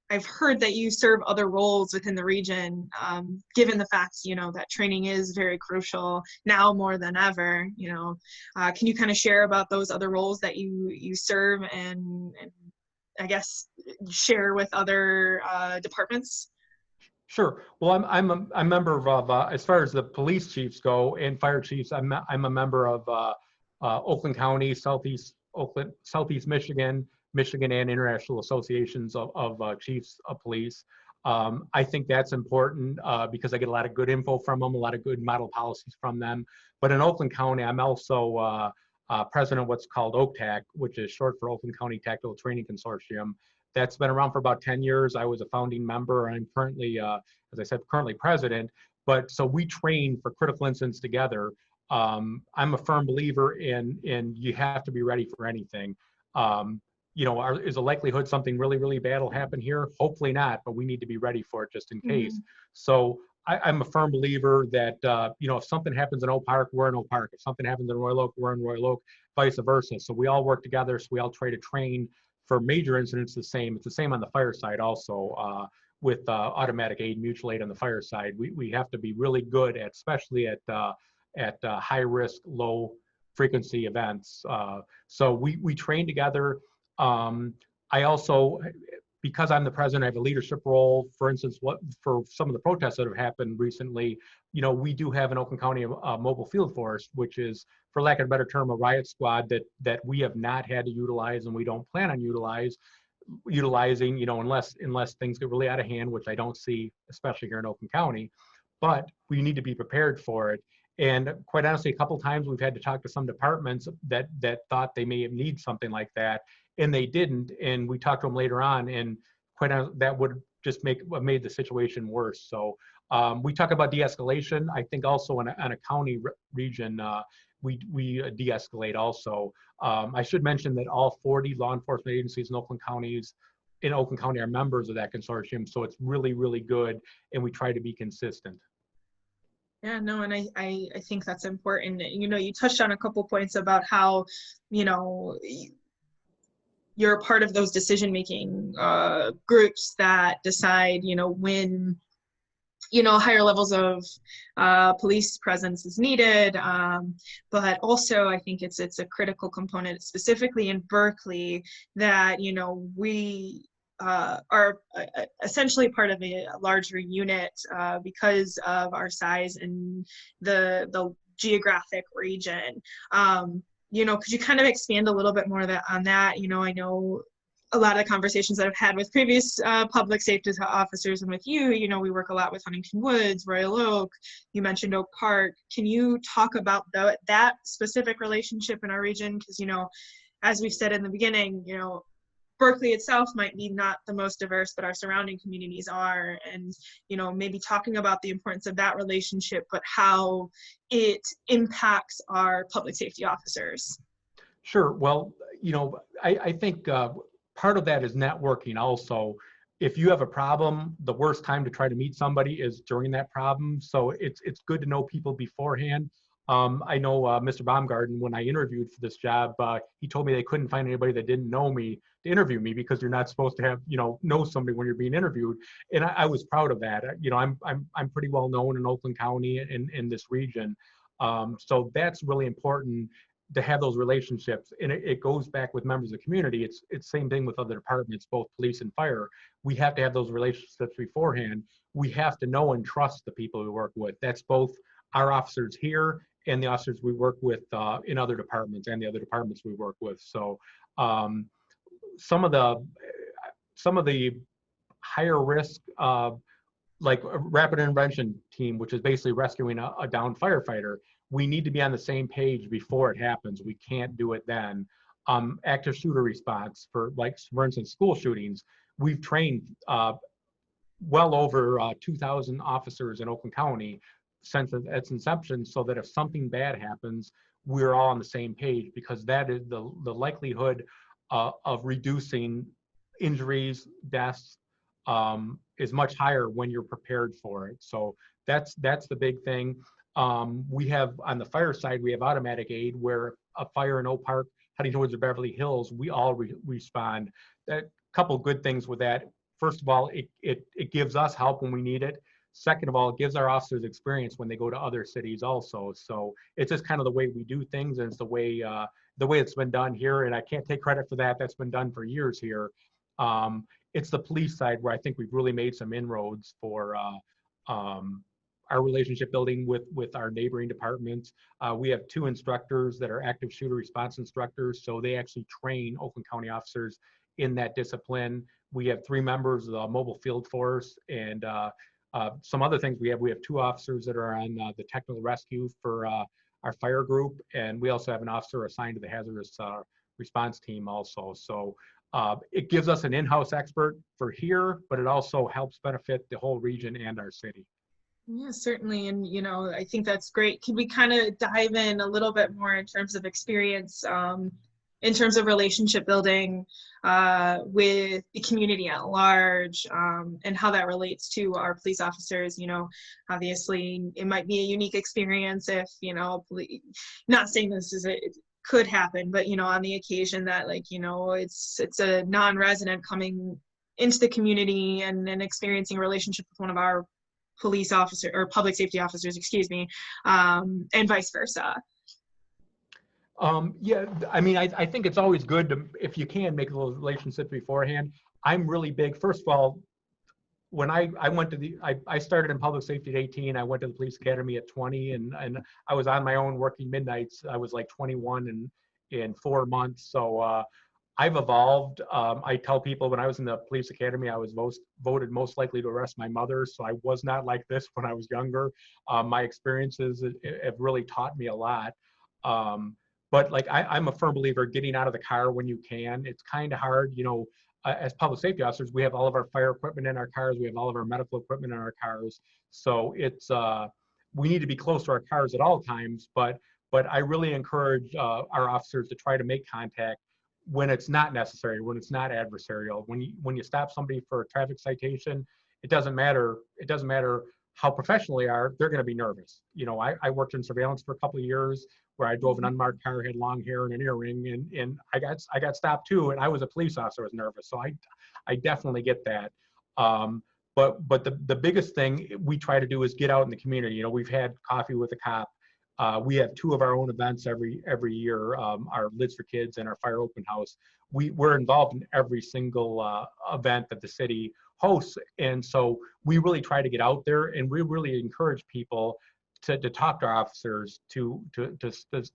I've heard that you serve other roles within the region, given the fact, that training is very crucial now more than ever. Can you kind of share about those other roles that you serve and I guess share with other departments? Sure. Well, I'm a member of as far as the police chiefs go and fire chiefs, I'm a member of Oakland County, Southeast Oakland, Southeast Michigan, Michigan and international associations of chiefs of police. I think that's important because I get a lot of good info from them, a lot of good model policies from them. But in Oakland County, I'm also president of what's called OCTAC, which is short for Oakland County Tactical Training Consortium. That's been around for about 10 years. I was a founding member. I'm currently, as I said, currently president. But so we train for critical incidents together. I'm a firm believer in you have to be ready for anything. Is a likelihood something really, really bad will happen here? Hopefully not, but we need to be ready for it just in case. So I'm a firm believer that, if something happens in Oak Park, we're in Oak Park. If something happens in Royal Oak, we're in Royal Oak, vice versa. So we all work together. So we all try to train for major incidents the same. It's the same on the fire side also with automatic aid, mutual aid on the fire side. We have to be really good at, especially at high risk, low frequency events. So we train together. I also, because I'm the president, I have a leadership role. For instance, for some of the protests that have happened recently, we do have an Oakland County mobile field force, which is, for lack of a better term, a riot squad that we have not had to utilize and we don't plan on utilizing, unless things get really out of hand, which I don't see, especially here in Oakland County. But we need to be prepared for it. And quite honestly, a couple of times we've had to talk to some departments that thought they may need something like that, and they didn't. And we talked to them later on, and quite honestly, that would just made the situation worse. So we talk about de-escalation. I think also on a county region, we de-escalate also. I should mention that all 40 law enforcement agencies in Oakland County are members of that consortium. So it's really, really good, and we try to be consistent. Yeah, no, and I think that's important. You touched on a couple points about how, you're a part of those decision-making groups that decide, when, higher levels of police presence is needed. But also, I think it's a critical component, specifically in Berkeley, that, we are essentially part of a larger unit because of our size and the geographic region. Could you kind of expand a little bit more on that? I know a lot of the conversations that I've had with previous public safety officers and with you, we work a lot with Huntington Woods, Royal Oak, you mentioned Oak Park. Can you talk about that specific relationship in our region? Because, as we've said in the beginning, Berkeley itself might be not the most diverse, but our surrounding communities are, and maybe talking about the importance of that relationship, but how it impacts our public safety officers. Sure. Well, I think part of that is networking also. If you have a problem, the worst time to try to meet somebody is during that problem. So it's good to know people beforehand. I know Mr. Baumgarten, when I interviewed for this job, he told me they couldn't find anybody that didn't know me to interview me, because you're not supposed to have, know somebody when you're being interviewed. And I was proud of that. I'm pretty well known in Oakland County and in this region. So that's really important to have those relationships. And it goes back with members of the community. It's same thing with other departments, both police and fire. We have to have those relationships beforehand. We have to know and trust the people we work with. That's both our officers here and the officers we work with in other departments and the other departments we work with. So some of the higher risk, like a rapid intervention team, which is basically rescuing a downed firefighter, we need to be on the same page before it happens. We can't do it then. Active shooter response for instance, school shootings. We've trained well over 2,000 officers in Oakland County since its inception, so that if something bad happens, we're all on the same page, because that is the likelihood of reducing injuries, deaths, is much higher when you're prepared for it. So that's the big thing. We have, on the fire side, we have automatic aid, where a fire in Oak Park, Huntington Woods, or Beverly Hills, we all respond. That couple good things with that. First of all, it gives us help when we need it. Second of all, it gives our officers experience when they go to other cities also. So it's just kind of the way we do things, and it's the way it's been done here. And I can't take credit for that. That's been done for years here. It's the police side where I think we've really made some inroads for our relationship building with our neighboring departments. We have 2 instructors that are active shooter response instructors, so they actually train Oakland County officers in that discipline. We have 3 members of the mobile field force, and some other things we have. We have 2 officers that are on the technical rescue for our fire group, and we also have an officer assigned to the hazardous response team also. So it gives us an in-house expert for here, but it also helps benefit the whole region and our city. Yeah, certainly. And, I think that's great. Could we kind of dive in a little bit more in terms of experience, in terms of relationship building with the community at large, and how that relates to our police officers? Obviously it might be a unique experience if, not saying this is it could happen, but, on the occasion that it's a non-resident coming into the community and experiencing a relationship with one of our police officer or public safety officers, excuse me, and vice versa. Yeah, I mean, I think it's always good to, if you can, make those relationships beforehand. I'm really big. First of all, when I went to I started in public safety at 18. I went to the police academy at 20, and I was on my own working midnights. I was like 21 in 4 months. So I've evolved. I tell people when I was in the police academy, I was voted most likely to arrest my mother. So I was not like this when I was younger. My experiences have really taught me a lot. But like I'm a firm believer getting out of the car when you can. It's kind of hard, as public safety officers, we have all of our fire equipment in our cars. We have all of our medical equipment in our cars. So it's we need to be close to our cars at all times. But I really encourage our officers to try to make contact when it's not necessary, when it's not adversarial. When you stop somebody for a traffic citation, it doesn't matter how professional they are, they're going to be nervous. I worked in surveillance for a couple of years where I drove an unmarked car, had long hair and an earring, and I got stopped too, and I was a police officer, I was nervous. So I definitely get that. But the biggest thing we try to do is get out in the community. We've had coffee with a cop. We have 2 of our own events every year, our Lids for Kids and our Fire Open House. We're involved in every single event that the city hosts. And so we really try to get out there, and we really encourage people to talk to our officers, to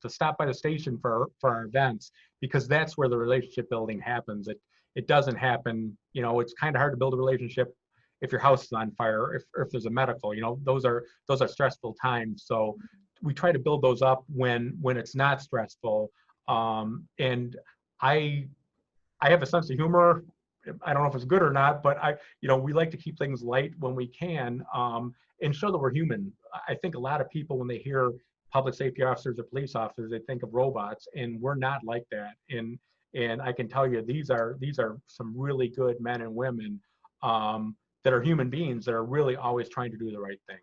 stop by the station for our events, because that's where the relationship building happens. It doesn't happen, it's kind of hard to build a relationship if your house is on fire, if there's a medical, those are stressful times. So we try to build those up when it's not stressful. And I have a sense of humor. I don't know if it's good or not, but we like to keep things light when we can, and show that we're human. I think a lot of people, when they hear public safety officers or police officers, they think of robots, and we're not like that. And I can tell you, these are some really good men and women that are human beings that are really always trying to do the right thing.